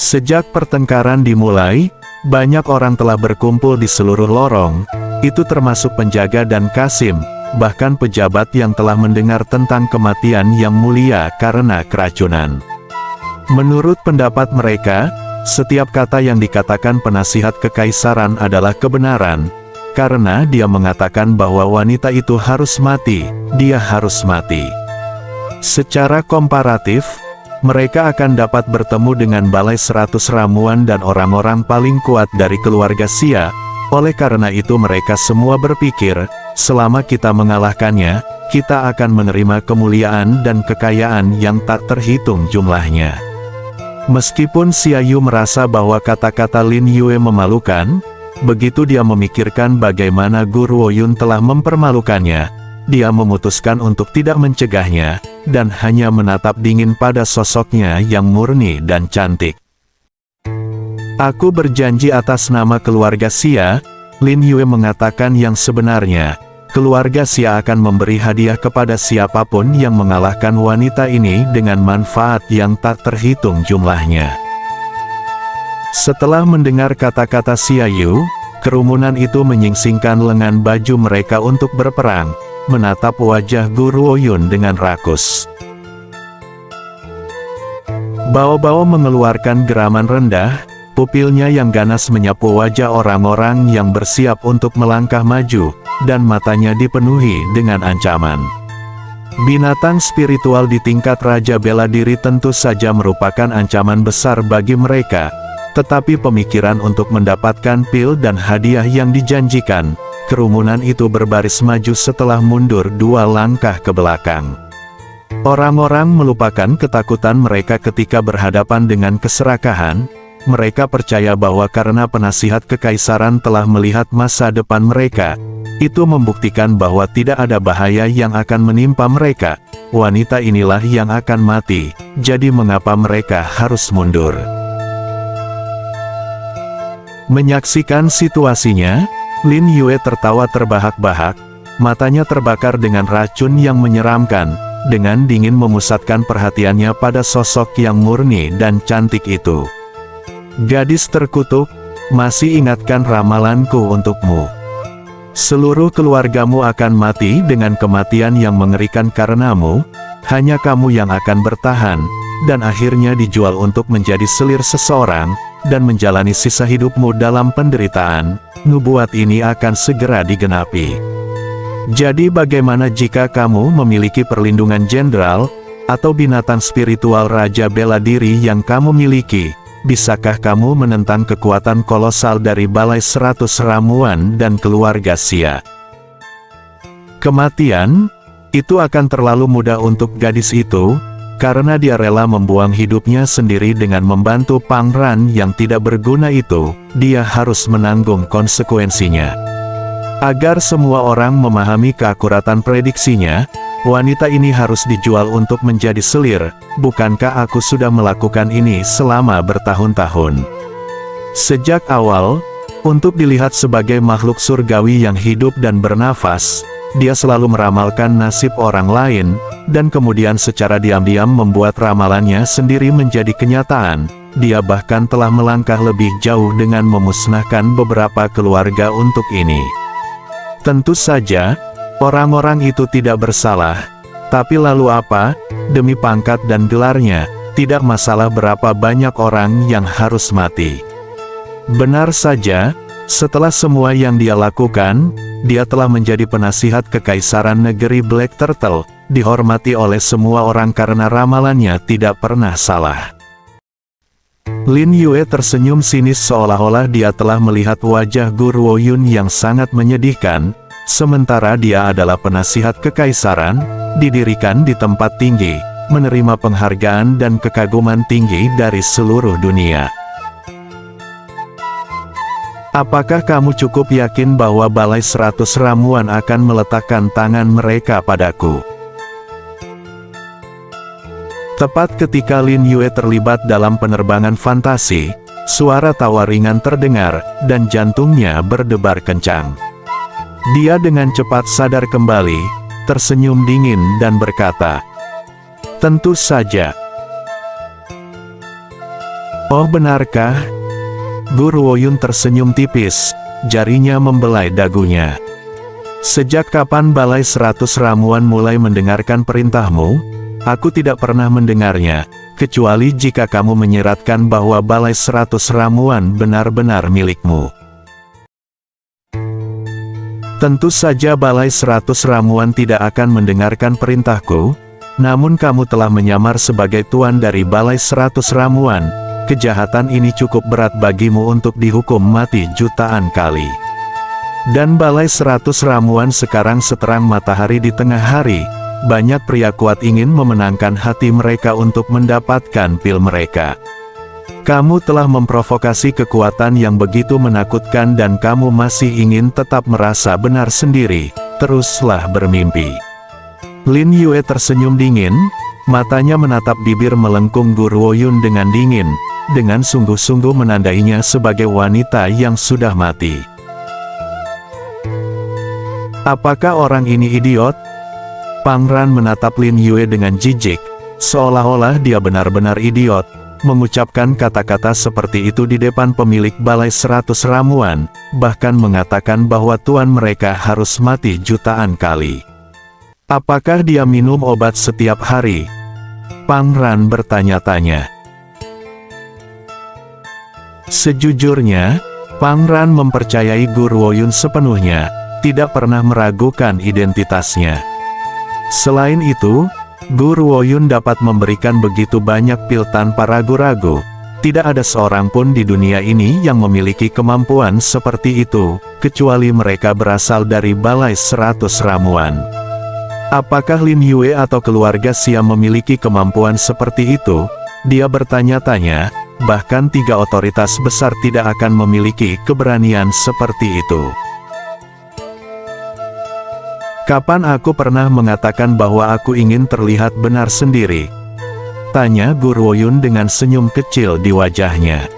Sejak pertengkaran dimulai, banyak orang telah berkumpul di seluruh lorong, itu termasuk penjaga dan Kasim, bahkan pejabat yang telah mendengar tentang kematian yang mulia karena keracunan. Menurut pendapat mereka, setiap kata yang dikatakan penasihat kekaisaran adalah kebenaran, karena dia mengatakan bahwa wanita itu harus mati, dia harus mati. Secara komparatif, mereka akan dapat bertemu dengan balai 100 ramuan dan orang-orang paling kuat dari keluarga Xia. Oleh karena itu mereka semua berpikir, selama kita mengalahkannya, kita akan menerima kemuliaan dan kekayaan yang tak terhitung jumlahnya. Meskipun Xia Yu merasa bahwa kata-kata Lin Yue memalukan, begitu dia memikirkan bagaimana Guru Woyun telah mempermalukannya, dia memutuskan untuk tidak mencegahnya, dan hanya menatap dingin pada sosoknya yang murni dan cantik. Aku berjanji atas nama keluarga Xia, Lin Yue mengatakan yang sebenarnya, keluarga Xia akan memberi hadiah kepada siapapun yang mengalahkan wanita ini dengan manfaat yang tak terhitung jumlahnya. Setelah mendengar kata-kata Xia Yu, kerumunan itu menyingsingkan lengan baju mereka untuk berperang, menatap wajah Guru Woyun dengan rakus. Bao-bao mengeluarkan geraman rendah, pupilnya yang ganas menyapu wajah orang-orang yang bersiap untuk melangkah maju, dan matanya dipenuhi dengan ancaman. Binatang spiritual di tingkat Raja Bela Diri tentu saja merupakan ancaman besar bagi mereka, tetapi pemikiran untuk mendapatkan pil dan hadiah yang dijanjikan, kerumunan itu berbaris maju setelah mundur 2 langkah ke belakang. Orang-orang melupakan ketakutan mereka ketika berhadapan dengan keserakahan. Mereka percaya bahwa karena penasihat kekaisaran telah melihat masa depan mereka, itu membuktikan bahwa tidak ada bahaya yang akan menimpa mereka. Wanita inilah yang akan mati, jadi mengapa mereka harus mundur? Menyaksikan situasinya, Lin Yue tertawa terbahak-bahak, matanya terbakar dengan racun yang menyeramkan, dengan dingin memusatkan perhatiannya pada sosok yang murni dan cantik itu. Gadis terkutuk, masih ingatkan ramalanku untukmu. Seluruh keluargamu akan mati dengan kematian yang mengerikan karenamu, hanya kamu yang akan bertahan, dan akhirnya dijual untuk menjadi selir seseorang, dan menjalani sisa hidupmu dalam penderitaan. Nubuat ini akan segera digenapi. Jadi bagaimana jika kamu memiliki perlindungan jenderal, atau binatang spiritual Raja Bela Diri yang kamu miliki? Bisakah kamu menentang kekuatan kolosal dari balai 100 ramuan dan keluarga Xia? Kematian, itu akan terlalu mudah untuk gadis itu, karena dia rela membuang hidupnya sendiri dengan membantu pangeran yang tidak berguna itu, dia harus menanggung konsekuensinya. Agar semua orang memahami keakuratan prediksinya, wanita ini harus dijual untuk menjadi selir. Bukankah aku sudah melakukan ini selama bertahun-tahun? Sejak awal, untuk dilihat sebagai makhluk surgawi yang hidup dan bernafas, dia selalu meramalkan nasib orang lain, dan kemudian secara diam-diam membuat ramalannya sendiri menjadi kenyataan. Dia bahkan telah melangkah lebih jauh dengan memusnahkan beberapa keluarga untuk ini. Tentu saja, orang-orang itu tidak bersalah. Tapi lalu apa? Demi pangkat dan gelarnya, tidak masalah berapa banyak orang yang harus mati. Benar saja, setelah semua yang dia lakukan, dia telah menjadi penasihat kekaisaran negeri Black Turtle, dihormati oleh semua orang karena ramalannya tidak pernah salah. Lin Yue tersenyum sinis seolah-olah dia telah melihat wajah Guru Woyun yang sangat menyedihkan, sementara dia adalah penasihat kekaisaran, didirikan di tempat tinggi, menerima penghargaan dan kekaguman tinggi dari seluruh dunia. Apakah kamu cukup yakin bahwa balai 100 ramuan akan meletakkan tangan mereka padaku? Tepat ketika Lin Yue terlibat dalam penerbangan fantasi, suara tawa ringan terdengar, dan jantungnya berdebar kencang. Dia dengan cepat sadar kembali, tersenyum dingin dan berkata, "Tentu saja." Oh benarkah? Guru Woyun tersenyum tipis, jarinya membelai dagunya. Sejak kapan Balai 100 Ramuan mulai mendengarkan perintahmu? Aku tidak pernah mendengarnya, kecuali jika kamu menyeratkan bahwa Balai 100 Ramuan benar-benar milikmu. Tentu saja Balai 100 Ramuan tidak akan mendengarkan perintahku, namun kamu telah menyamar sebagai tuan dari Balai 100 Ramuan. Kejahatan ini cukup berat bagimu untuk dihukum mati jutaan kali. Dan Balai 100 Ramuan sekarang seterang matahari di tengah hari. Banyak pria kuat ingin memenangkan hati mereka untuk mendapatkan pil mereka. Kamu telah memprovokasi kekuatan yang begitu menakutkan dan kamu masih ingin tetap merasa benar sendiri. Teruslah bermimpi. Lin Yue tersenyum dingin, matanya menatap bibir melengkung Guru Woyun dengan dingin, dengan sungguh-sungguh menandainya sebagai wanita yang sudah mati. Apakah orang ini idiot? Pang Ran menatap Lin Yue dengan jijik, seolah-olah dia benar-benar idiot, mengucapkan kata-kata seperti itu di depan pemilik Balai 100 Ramuan, bahkan mengatakan bahwa tuan mereka harus mati jutaan kali. Apakah dia minum obat setiap hari? Pang Ran bertanya-tanya. Sejujurnya, Pang Ran mempercayai Guru Woyun sepenuhnya, tidak pernah meragukan identitasnya. Selain itu, Guru Woyun dapat memberikan begitu banyak pil tanpa ragu-ragu. Tidak ada seorang pun di dunia ini yang memiliki kemampuan seperti itu, kecuali mereka berasal dari Balai 100 Ramuan. Apakah Lin Yue atau keluarga Siam memiliki kemampuan seperti itu? Dia bertanya-tanya, bahkan 3 otoritas besar tidak akan memiliki keberanian seperti itu. Kapan aku pernah mengatakan bahwa aku ingin terlihat benar sendiri? Tanya Guru Woyun dengan senyum kecil di wajahnya.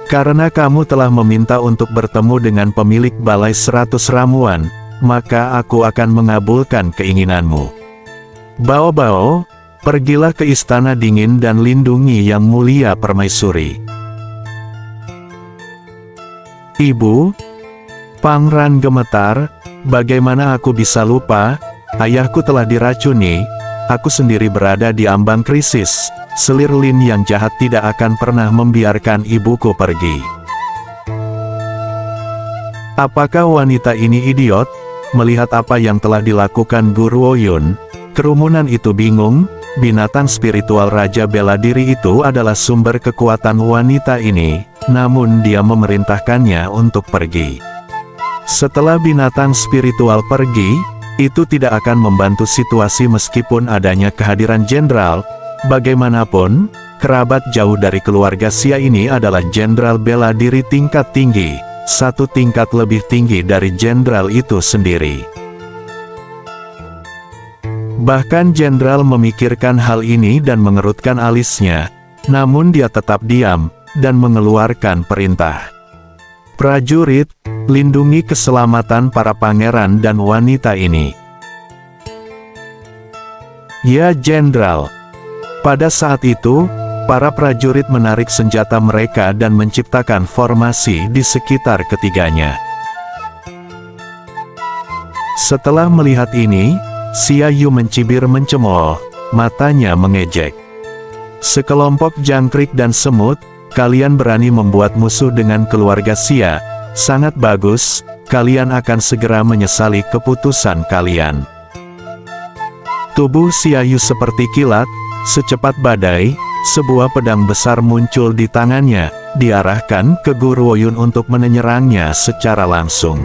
Karena kamu telah meminta untuk bertemu dengan pemilik Balai 100 Ramuan, maka aku akan mengabulkan keinginanmu. Bao Bao, pergilah ke Istana Dingin dan lindungi Yang Mulia Permaisuri. Ibu, Pang Ran gemetar, bagaimana aku bisa lupa? Ayahku telah diracuni, aku sendiri berada di ambang krisis. Selir Lin yang jahat tidak akan pernah membiarkan ibuku pergi. Apakah wanita ini idiot? Melihat apa yang telah dilakukan Guru Woyun, kerumunan itu bingung. Binatang spiritual Raja Bela Diri itu adalah sumber kekuatan wanita ini, namun dia memerintahkannya untuk pergi. Setelah binatang spiritual pergi, itu tidak akan membantu situasi meskipun adanya kehadiran jenderal. Bagaimanapun, kerabat jauh dari keluarga Xia ini adalah jenderal bela diri tingkat tinggi, 1 tingkat lebih tinggi dari jenderal itu sendiri. Bahkan jenderal memikirkan hal ini dan mengerutkan alisnya, namun dia tetap diam, dan mengeluarkan perintah. Prajurit, lindungi keselamatan para pangeran dan wanita ini. Ya jenderal. Pada saat itu, para prajurit menarik senjata mereka dan menciptakan formasi di sekitar ketiganya. Setelah melihat ini, Xia Yu mencibir mencemooh, matanya mengejek. Sekelompok jangkrik dan semut, kalian berani membuat musuh dengan keluarga Xia. Sangat bagus, kalian akan segera menyesali keputusan kalian. Tubuh Xia Yu seperti kilat, secepat badai, sebuah pedang besar muncul di tangannya, diarahkan ke Guru Woyun untuk menyerangnya secara langsung.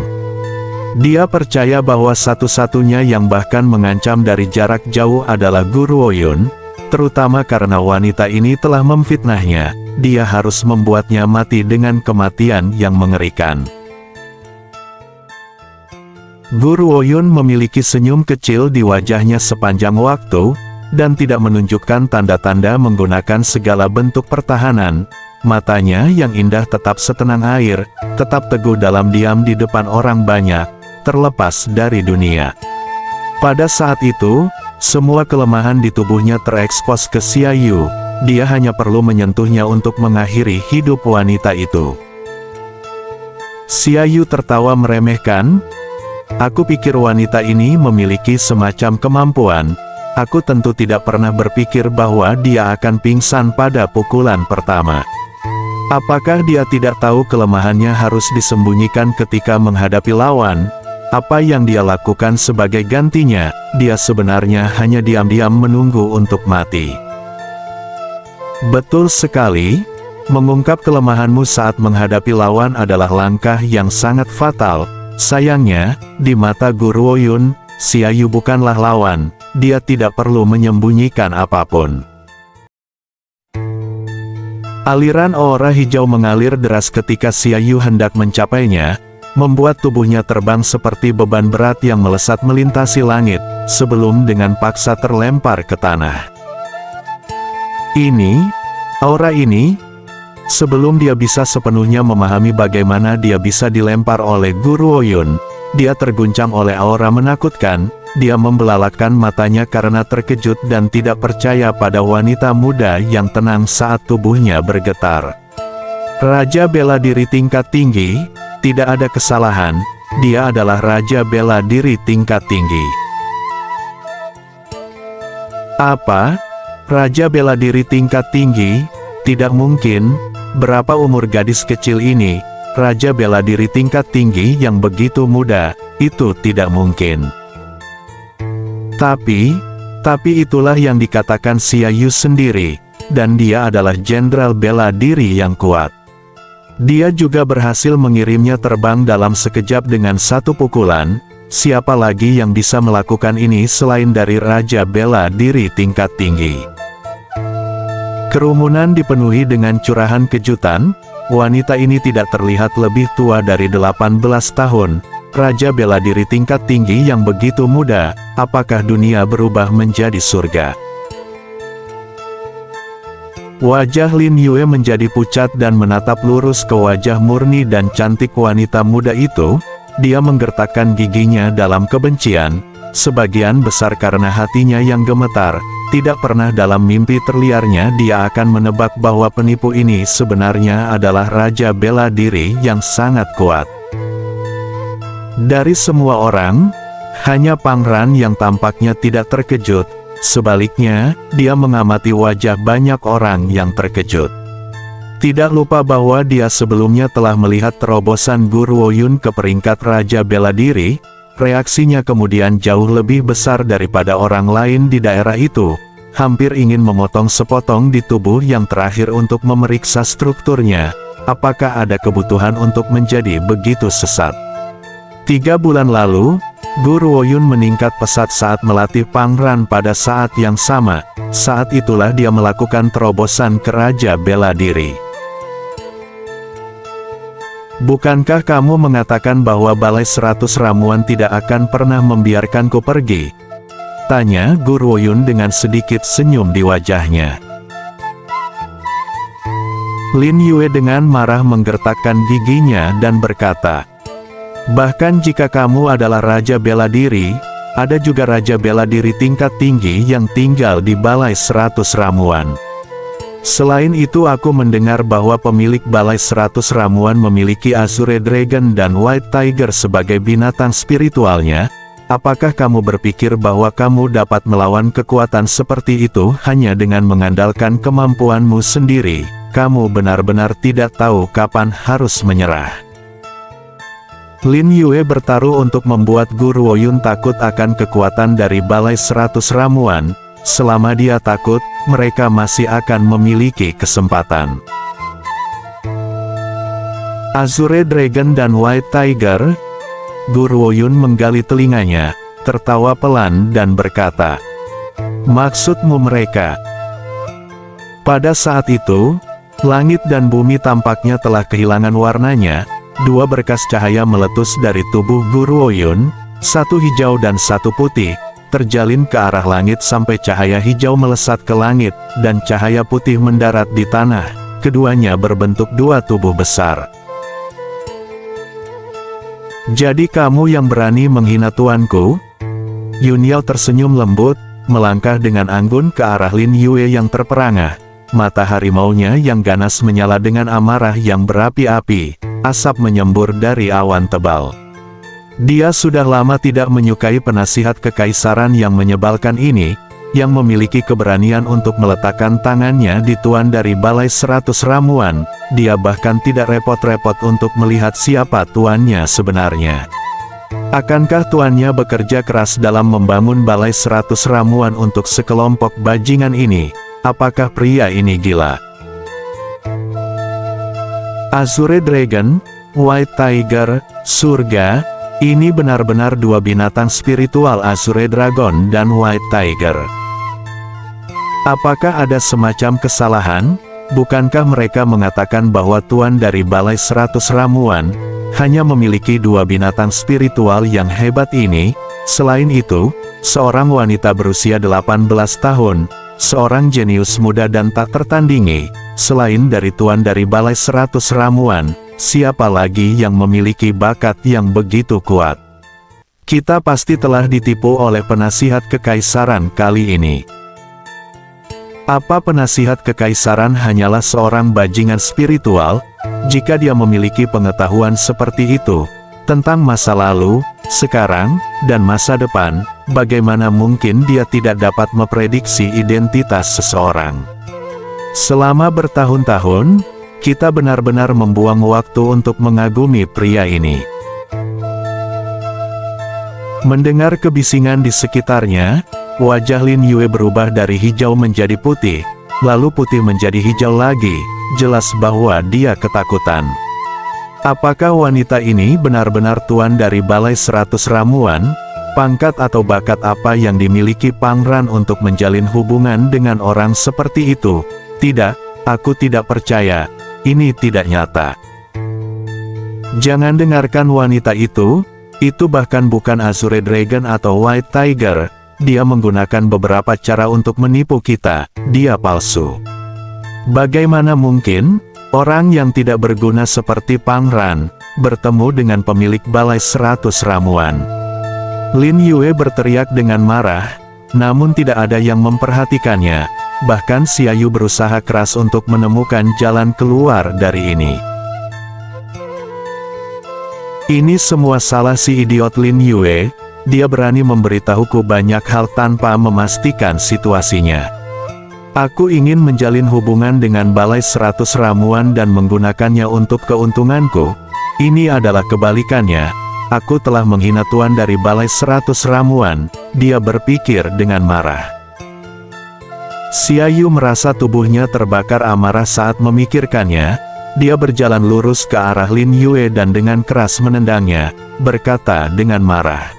Dia percaya bahwa satu-satunya yang bahkan mengancam dari jarak jauh adalah Guru Woyun, terutama karena wanita ini telah memfitnahnya. Dia harus membuatnya mati dengan kematian yang mengerikan. Guru Woyun memiliki senyum kecil di wajahnya sepanjang waktu, dan tidak menunjukkan tanda-tanda menggunakan segala bentuk pertahanan. Matanya yang indah tetap setenang air, tetap teguh dalam diam di depan orang banyak, terlepas dari dunia. Pada saat itu, semua kelemahan di tubuhnya terekspos ke Xia Yu. dia hanya perlu menyentuhnya untuk mengakhiri hidup wanita itu. Xia Yu tertawa meremehkan. Aku pikir wanita ini memiliki semacam kemampuan. Aku tentu tidak pernah berpikir bahwa dia akan pingsan pada pukulan pertama. Apakah dia tidak tahu kelemahannya harus disembunyikan ketika menghadapi lawan? Apa yang dia lakukan sebagai gantinya, dia sebenarnya hanya diam-diam menunggu untuk mati. Betul sekali, mengungkap kelemahanmu saat menghadapi lawan adalah langkah yang sangat fatal. Sayangnya, di mata Guru Woyun, Xia Yu bukanlah lawan, dia tidak perlu menyembunyikan apapun. Aliran aura hijau mengalir deras ketika Xia Yu hendak mencapainya, membuat tubuhnya terbang seperti beban berat yang melesat melintasi langit, sebelum dengan paksa terlempar ke tanah. Aura ini, sebelum dia bisa sepenuhnya memahami bagaimana dia bisa dilempar oleh Guru Woyun, dia terguncang oleh aura menakutkan. Dia membelalakkan matanya karena terkejut dan tidak percaya pada wanita muda yang tenang saat tubuhnya bergetar. Raja bela diri tingkat tinggi. Tidak ada kesalahan, dia adalah Raja bela diri tingkat tinggi. Apa? Raja bela diri tingkat tinggi? Tidak mungkin. Berapa umur gadis kecil ini? Raja bela diri tingkat tinggi yang begitu muda, itu tidak mungkin. Tapi itulah yang dikatakan Xia Yu sendiri, dan dia adalah jenderal bela diri yang kuat. Dia juga berhasil mengirimnya terbang dalam sekejap dengan satu pukulan. Siapa lagi yang bisa melakukan ini selain dari Raja bela diri tingkat tinggi? Kerumunan dipenuhi dengan curahan kejutan. Wanita ini tidak terlihat lebih tua dari 18 tahun. Raja bela diri tingkat tinggi yang begitu muda, apakah dunia berubah menjadi surga? Wajah Lin Yue menjadi pucat dan menatap lurus ke wajah murni dan cantik wanita muda itu. Dia menggertakkan giginya dalam kebencian, sebagian besar karena hatinya yang gemetar. Tidak pernah dalam mimpi terliarnya dia akan menebak bahwa penipu ini sebenarnya adalah Raja bela diri yang sangat kuat. Dari semua orang, hanya Pangeran yang tampaknya tidak terkejut. Sebaliknya, dia mengamati wajah banyak orang yang terkejut. Tidak lupa bahwa dia sebelumnya telah melihat terobosan Guru Woyun ke peringkat Raja bela diri. Reaksinya kemudian jauh lebih besar daripada orang lain di daerah itu. Hampir ingin memotong sepotong di tubuh yang terakhir untuk memeriksa strukturnya. Apakah ada kebutuhan untuk menjadi begitu sesat? 3 bulan lalu, Guru Woyun meningkat pesat saat melatih Pangeran pada saat yang sama. Saat itulah dia melakukan terobosan ke Raja bela diri. Bukankah kamu mengatakan bahwa Balai 100 Ramuan tidak akan pernah membiarkanku pergi? Tanya Guru Woyun dengan sedikit senyum di wajahnya. Lin Yue dengan marah menggertakkan giginya dan berkata, bahkan jika kamu adalah Raja bela diri, ada juga Raja bela diri tingkat tinggi yang tinggal di Balai 100 Ramuan. Selain itu aku mendengar bahwa pemilik Balai 100 Ramuan memiliki Azure Dragon dan White Tiger sebagai binatang spiritualnya. Apakah kamu berpikir bahwa kamu dapat melawan kekuatan seperti itu hanya dengan mengandalkan kemampuanmu sendiri? Kamu benar-benar tidak tahu kapan harus menyerah. Lin Yue bertaruh untuk membuat Guru Woyun takut akan kekuatan dari Balai 100 Ramuan. Selama dia takut, mereka masih akan memiliki kesempatan. Azure Dragon dan White Tiger. Guru Woyun menggali telinganya, tertawa pelan dan berkata, maksudmu mereka? Pada saat itu, langit dan bumi tampaknya telah kehilangan warnanya. 2 berkas cahaya meletus dari tubuh Guru Woyun, 1 hijau dan 1 putih, terjalin ke arah langit sampai cahaya hijau melesat ke langit, dan cahaya putih mendarat di tanah. Keduanya berbentuk 2 tubuh besar. Jadi kamu yang berani menghina tuanku? Yun Yao tersenyum lembut, melangkah dengan anggun ke arah Lin Yue yang terperangah. mata harimaunya yang ganas menyala dengan amarah yang berapi-api, asap menyembur dari awan tebal. Dia sudah lama tidak menyukai penasihat kekaisaran yang menyebalkan ini, yang memiliki keberanian untuk meletakkan tangannya di tuan dari Balai 100 Ramuan. Dia bahkan tidak repot-repot untuk melihat siapa tuannya sebenarnya. Akankah tuannya bekerja keras dalam membangun Balai 100 Ramuan untuk sekelompok bajingan ini? Apakah pria ini gila? Azure Dragon, White Tiger, surga. Ini benar-benar dua binatang spiritual, Azure Dragon dan White Tiger. Apakah ada semacam kesalahan? Bukankah mereka mengatakan bahwa tuan dari Balai 100 Ramuan hanya memiliki dua binatang spiritual yang hebat ini? Selain itu, seorang wanita berusia 18 tahun, seorang jenius muda dan tak tertandingi, selain dari tuan dari Balai 100 Ramuan, siapa lagi yang memiliki bakat yang begitu kuat? Kita pasti telah ditipu oleh penasihat kekaisaran kali ini. Apa penasihat kekaisaran hanyalah seorang bajingan spiritual? Jika dia memiliki pengetahuan seperti itu, tentang masa lalu, sekarang, dan masa depan, bagaimana mungkin dia tidak dapat memprediksi identitas seseorang? Selama bertahun-tahun, kita benar-benar membuang waktu untuk mengagumi pria ini. Mendengar kebisingan di sekitarnya, wajah Lin Yue berubah dari hijau menjadi putih, lalu putih menjadi hijau lagi, jelas bahwa dia ketakutan. Apakah wanita ini benar-benar tuan dari Balai 100 Ramuan? Pangkat atau bakat apa yang dimiliki Pang Ran untuk menjalin hubungan dengan orang seperti itu? Tidak, aku tidak percaya. Ini tidak nyata. Jangan dengarkan wanita itu bahkan bukan Azure Dragon atau White Tiger. Dia menggunakan beberapa cara untuk menipu kita, dia palsu. Bagaimana mungkin orang yang tidak berguna seperti Pang Ran bertemu dengan pemilik Balai 100 Ramuan? Lin Yue berteriak dengan marah, namun tidak ada yang memperhatikannya. Bahkan Xiaoyu berusaha keras untuk menemukan jalan keluar dari ini. Ini semua salah si idiot Lin Yue. Dia berani memberitahuku banyak hal tanpa memastikan situasinya. Aku ingin menjalin hubungan dengan Balai 100 Ramuan dan menggunakannya untuk keuntunganku. Ini adalah kebalikannya. Aku telah menghina tuan dari Balai 100 Ramuan. Dia berpikir dengan marah. Xiaoyu merasa tubuhnya terbakar amarah saat memikirkannya. Dia berjalan lurus ke arah Lin Yue dan dengan keras menendangnya, berkata dengan marah,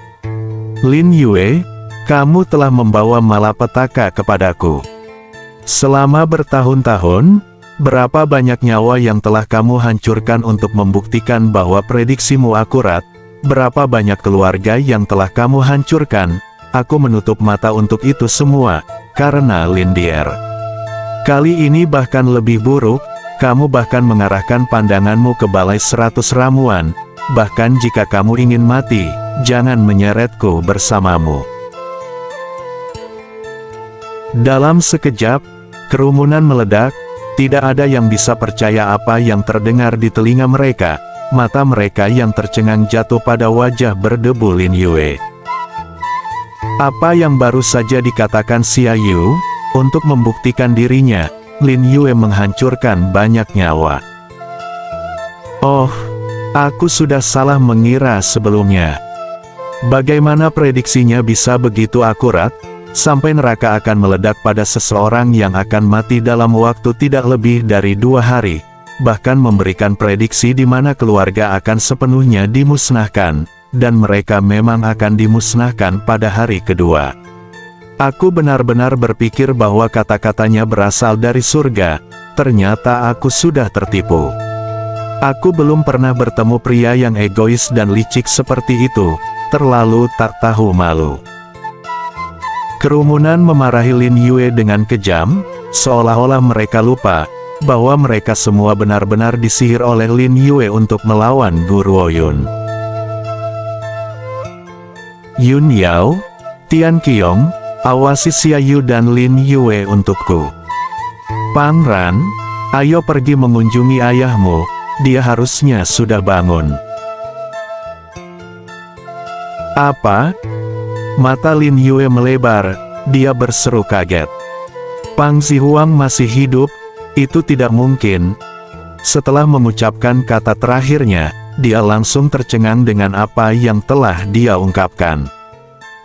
"Lin Yue, kamu telah membawa malapetaka kepadaku. Selama bertahun-tahun, berapa banyak nyawa yang telah kamu hancurkan untuk membuktikan bahwa prediksimu akurat? Berapa banyak keluarga yang telah kamu hancurkan? Aku menutup mata untuk itu semua, karena Lin Dier. Kali ini bahkan lebih buruk, kamu bahkan mengarahkan pandanganmu ke Balai 100 Ramuan. Bahkan jika kamu ingin mati, jangan menyeretku bersamamu." Dalam sekejap, kerumunan meledak. Tidak ada yang bisa percaya apa yang terdengar di telinga mereka. Mata mereka yang tercengang jatuh pada wajah berdebu Lin Yue. Apa yang baru saja dikatakan Xiaoyu? Untuk membuktikan dirinya, Lin Yue menghancurkan banyak nyawa. Oh, aku sudah salah mengira sebelumnya. Bagaimana prediksinya bisa begitu akurat? Sampai neraka akan meledak pada seseorang yang akan mati dalam waktu tidak lebih dari 2 hari. Bahkan memberikan prediksi di mana keluarga akan sepenuhnya dimusnahkan. Dan mereka memang akan dimusnahkan pada hari kedua. Aku benar-benar berpikir bahwa kata-katanya berasal dari surga. Ternyata aku sudah tertipu. Aku belum pernah bertemu pria yang egois dan licik seperti itu. Terlalu tak tahu malu. Kerumunan memarahi Lin Yue dengan kejam, seolah-olah mereka lupa bahwa mereka semua benar-benar disihir oleh Lin Yue untuk melawan Guru Ouyun. Yun Yao, Tian Qiong, awasi Xiaoyu dan Lin Yue untukku. Pangran, ayo pergi mengunjungi ayahmu, dia harusnya sudah bangun. Apa? Mata Lin Yue melebar, dia berseru kaget. Pang Zihuang masih hidup? Itu tidak mungkin. Setelah mengucapkan kata terakhirnya, dia langsung tercengang dengan apa yang telah dia ungkapkan.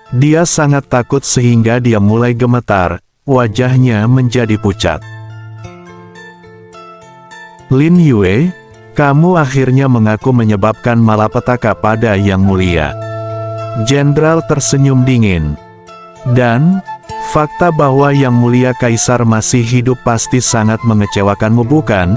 Dia sangat takut sehingga dia mulai gemetar, wajahnya menjadi pucat. Lin Yue, kamu akhirnya mengaku menyebabkan malapetaka pada Yang Mulia. Jenderal tersenyum dingin. Dan, fakta bahwa Yang Mulia Kaisar masih hidup pasti sangat mengecewakanmu bukan?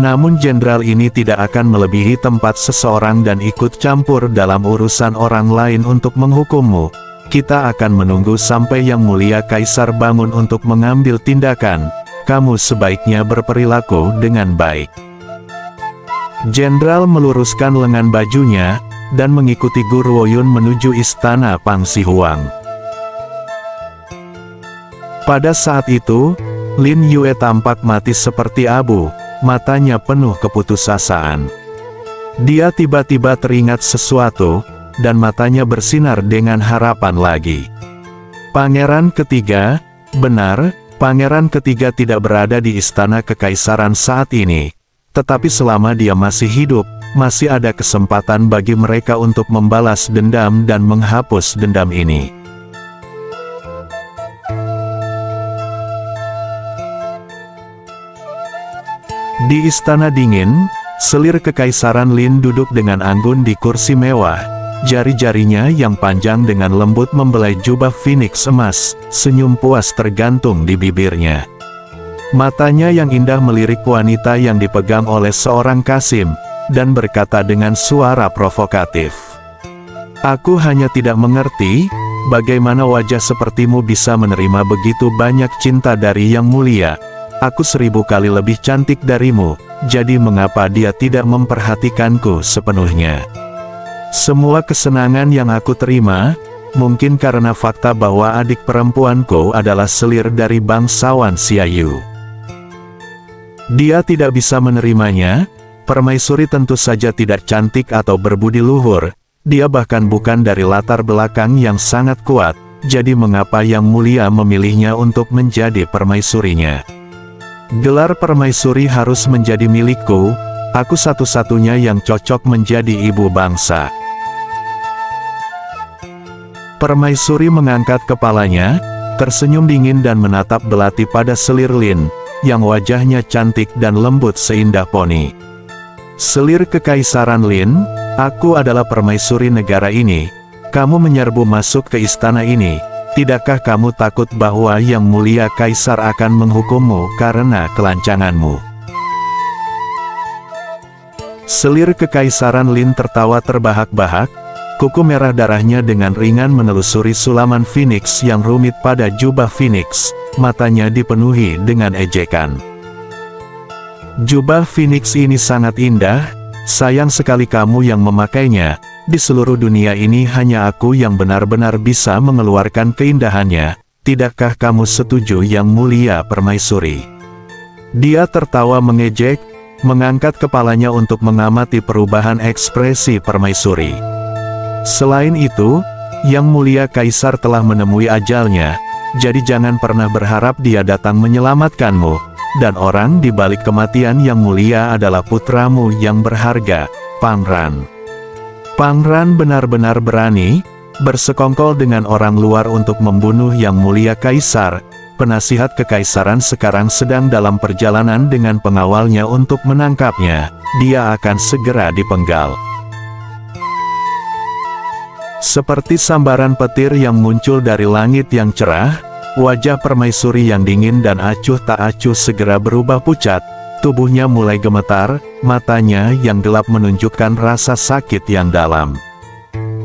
Namun jenderal ini tidak akan melebihi tempat seseorang dan ikut campur dalam urusan orang lain untuk menghukummu. Kita akan menunggu sampai Yang Mulia Kaisar bangun untuk mengambil tindakan. Kamu sebaiknya berperilaku dengan baik. Jenderal meluruskan lengan bajunya, dan mengikuti Guru Woyun menuju istana Pang Zihuang. Pada saat itu, Lin Yue tampak mati seperti abu, matanya penuh keputusasaan. Dia tiba-tiba teringat sesuatu, dan matanya bersinar dengan harapan lagi. Pangeran ketiga, benar, Pangeran ketiga tidak berada di istana kekaisaran saat ini. Tetapi selama dia masih hidup, masih ada kesempatan bagi mereka untuk membalas dendam dan menghapus dendam ini. Di istana dingin, selir kekaisaran Lin duduk dengan anggun di kursi mewah. Jari-jarinya yang panjang dengan lembut membelai jubah phoenix emas, senyum puas tergantung di bibirnya. Matanya yang indah melirik wanita yang dipegang oleh seorang kasim, dan berkata dengan suara provokatif. Aku hanya tidak mengerti, bagaimana wajah sepertimu bisa menerima begitu banyak cinta dari Yang Mulia. Aku 1000 kali lebih cantik darimu, jadi mengapa dia tidak memperhatikanku sepenuhnya? Semua kesenangan yang aku terima, mungkin karena fakta bahwa adik perempuanku adalah selir dari bangsawan Xiaoyu. Dia tidak bisa menerimanya. Permaisuri tentu saja tidak cantik atau berbudi luhur, dia bahkan bukan dari latar belakang yang sangat kuat, jadi mengapa Yang Mulia memilihnya untuk menjadi permaisurinya? Gelar permaisuri harus menjadi milikku, aku satu-satunya yang cocok menjadi ibu bangsa. Permaisuri mengangkat kepalanya, tersenyum dingin dan menatap belati pada selir Lin, yang wajahnya cantik dan lembut seindah poni. Selir kekaisaran Lin, aku adalah permaisuri negara ini. Kamu menyerbu masuk ke istana ini. Tidakkah kamu takut bahwa Yang Mulia Kaisar akan menghukummu karena kelancanganmu? Selir kekaisaran Lin tertawa terbahak-bahak. Kuku merah darahnya dengan ringan menelusuri sulaman phoenix yang rumit pada jubah phoenix. Matanya dipenuhi dengan ejekan. Jubah phoenix ini sangat indah, sayang sekali kamu yang memakainya. Di seluruh dunia ini hanya aku yang benar-benar bisa mengeluarkan keindahannya. Tidakkah kamu setuju Yang Mulia Permaisuri? Dia tertawa mengejek, mengangkat kepalanya untuk mengamati perubahan ekspresi permaisuri. Selain itu, Yang Mulia Kaisar telah menemui ajalnya, jadi jangan pernah berharap dia datang menyelamatkanmu. Dan orang di balik kematian Yang Mulia adalah putramu yang berharga, Pangran. Pangran benar-benar berani, bersekongkol dengan orang luar untuk membunuh Yang Mulia Kaisar. Penasihat kekaisaran sekarang sedang dalam perjalanan dengan pengawalnya untuk menangkapnya. Dia akan segera dipenggal. Seperti sambaran petir yang muncul dari langit yang cerah, wajah permaisuri yang dingin dan acuh tak acuh segera berubah pucat, tubuhnya mulai gemetar, matanya yang gelap menunjukkan rasa sakit yang dalam.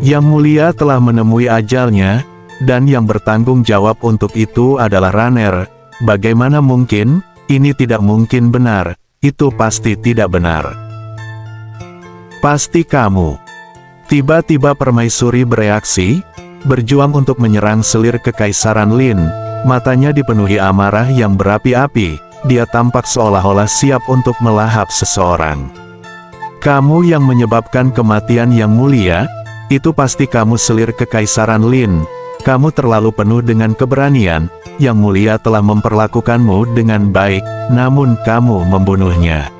Yang Mulia telah menemui ajalnya, dan yang bertanggung jawab untuk itu adalah Raner. Bagaimana mungkin? Ini tidak mungkin benar, itu pasti tidak benar. Pasti kamu. Tiba-tiba permaisuri bereaksi, berjuang untuk menyerang selir kekaisaran Lin. Matanya dipenuhi amarah yang berapi-api, dia tampak seolah-olah siap untuk melahap seseorang. Kamu yang menyebabkan kematian yang mulia, itu pasti kamu, selir Kekaisaran Lin. Kamu terlalu penuh dengan keberanian, yang mulia telah memperlakukanmu dengan baik, namun kamu membunuhnya.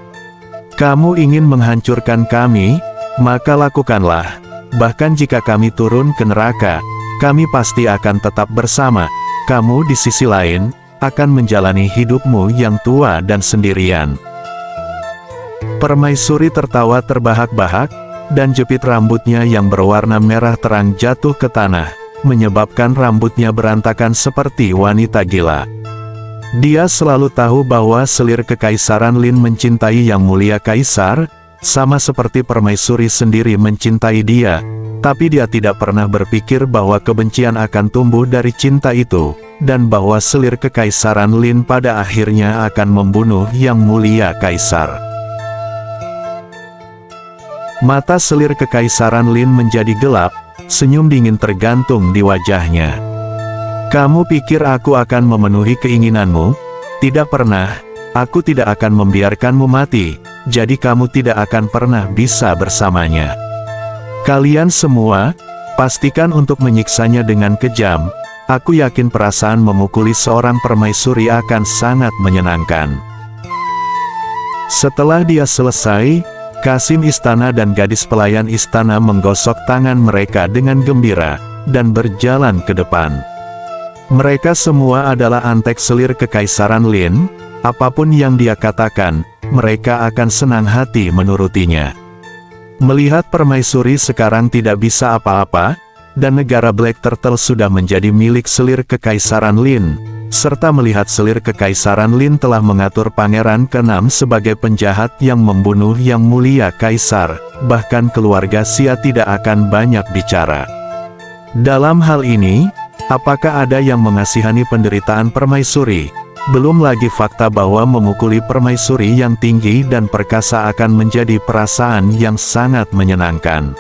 Kamu ingin menghancurkan kami, maka lakukanlah. Bahkan jika kami turun ke neraka, kami pasti akan tetap bersama. Kamu di sisi lain, akan menjalani hidupmu yang tua dan sendirian. Permaisuri tertawa terbahak-bahak, dan jepit rambutnya yang berwarna merah terang jatuh ke tanah, menyebabkan rambutnya berantakan seperti wanita gila. Dia selalu tahu bahwa selir Kekaisaran Lin mencintai Yang Mulia Kaisar, sama seperti permaisuri sendiri mencintai dia, tapi dia tidak pernah berpikir bahwa kebencian akan tumbuh dari cinta itu, dan bahwa selir Kekaisaran Lin pada akhirnya akan membunuh Yang Mulia Kaisar. Mata selir Kekaisaran Lin menjadi gelap, senyum dingin tergantung di wajahnya. Kamu pikir aku akan memenuhi keinginanmu? Tidak pernah. Aku tidak akan membiarkanmu mati, jadi kamu tidak akan pernah bisa bersamanya. Kalian semua, pastikan untuk menyiksanya dengan kejam. Aku yakin perasaan memukuli seorang permaisuri akan sangat menyenangkan. Setelah dia selesai, Kasim istana dan gadis pelayan istana menggosok tangan mereka dengan gembira, dan berjalan ke depan. Mereka semua adalah antek selir Kekaisaran Lin, apapun yang dia katakan, mereka akan senang hati menurutinya. Melihat permaisuri sekarang tidak bisa apa-apa, dan negara Black Turtle sudah menjadi milik selir Kekaisaran Lin, serta melihat selir Kekaisaran Lin telah mengatur Pangeran ke-6 sebagai penjahat yang membunuh Yang Mulia Kaisar, bahkan keluarga Xia tidak akan banyak bicara. Dalam hal ini, apakah ada yang mengasihani penderitaan permaisuri? Belum lagi fakta bahwa memukuli permaisuri yang tinggi dan perkasa akan menjadi perasaan yang sangat menyenangkan.